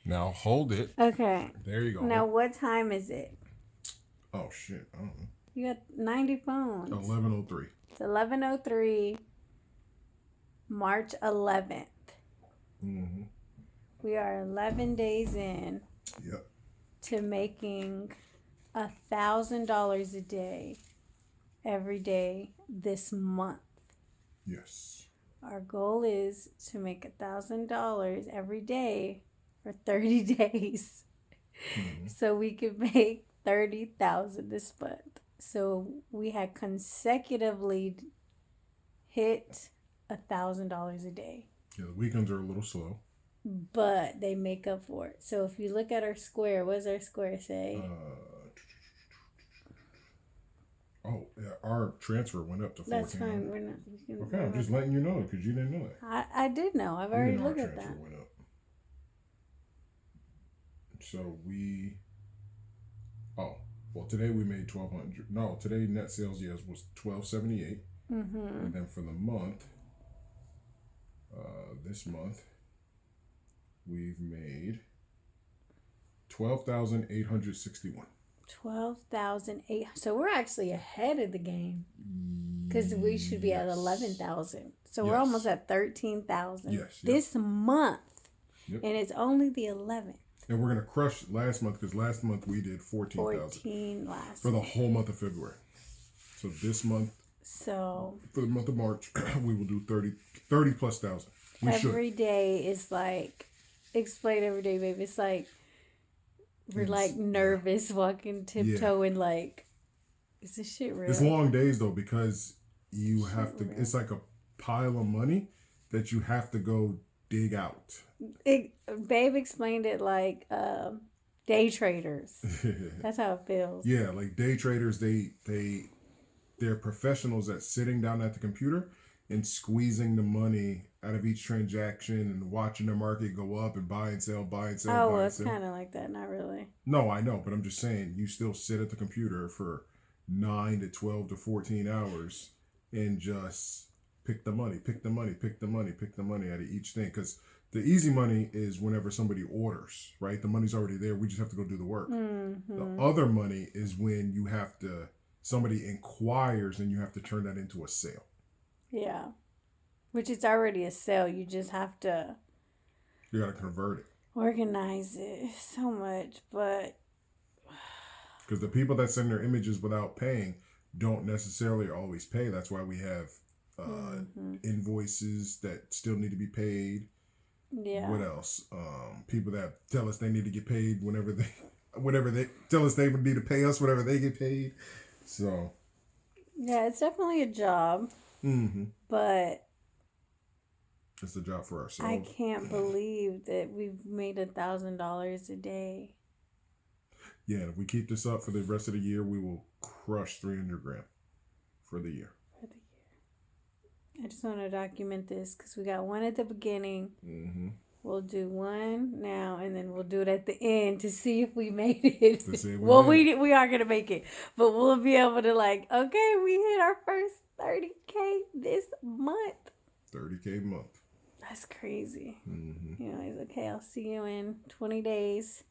Now hold it. Okay. There you go. Now, what time is it? Oh shit! I don't know. You got 90 phones. 11:03. It's 11:03, March 11th. Mm-hmm. We are 11 days in. Yep. To making $1,000 a day every day this month. Yes. Our goal is to make $1,000 every day for 30 days. Mm-hmm. So we could make 30,000 this month. So we had consecutively hit $1,000 a day. Yeah, the weekends are a little slow. But they make up for it. So if you look at our square, what does our square say? Oh, yeah, our transfer went up to 14. That's fine. We're not. Okay, I'm just letting you know because you didn't know that. I did know. I've already looked at that. Went up. So we. Oh well, today we made 1,200. No, today net sales was 1,278. Mm-hmm. And then for the month, this month, we've made 12,861. 12,008. So we're actually ahead of the game because we should be at 11,000. So we're almost at 13,000 this month, and it's only the 11th. And we're gonna crush last month because last month we did 14,000 for the whole month of February. So this month, for the month of March, we will do 30 plus thousand. Every day is like, explain every day, baby. It's like we're like nervous walking tiptoeing like, is this shit real? It's long days though because you have to. It's like a pile of money that you have to go dig out. Babe explained it like day traders. That's how it feels. Yeah, like day traders, they're professionals at sitting down at the computer and squeezing the money out of each transaction and watching the market go up and buy and sell, buy and sell. Oh, well, it's kind of like that. Not really. No, I know, but I'm just saying you still sit at the computer for 9 to 12 to 14 hours and just pick the money out of each thing. Because the easy money is whenever somebody orders, right? The money's already there. We just have to go do the work. Mm-hmm. The other money is when you have to, somebody inquires and you have to turn that into a sale. Yeah. Which it's already a sale. You just have to. You got to convert it. Organize it so much, but. Because the people that send their images without paying don't necessarily always pay. That's why we have invoices that still need to be paid. Yeah. What else? People that tell us they need to get paid whenever they tell us they would need to pay us whenever they get paid. So. Yeah, it's definitely a job. Mm-hmm. But. It's a job for ourselves. I can't believe that we've made $1,000 a day. Yeah, and if we keep this up for the rest of the year, we will crush 300 grand for the year. I just want to document this because we got one at the beginning. Mm-hmm. We'll do one now, and then we'll do it at the end to see if we made it. We are gonna make it, but we'll be able to okay, we hit our first 30K this month. 30K a month. That's crazy. Mm-hmm. Anyways, okay, I'll see you in 20 days.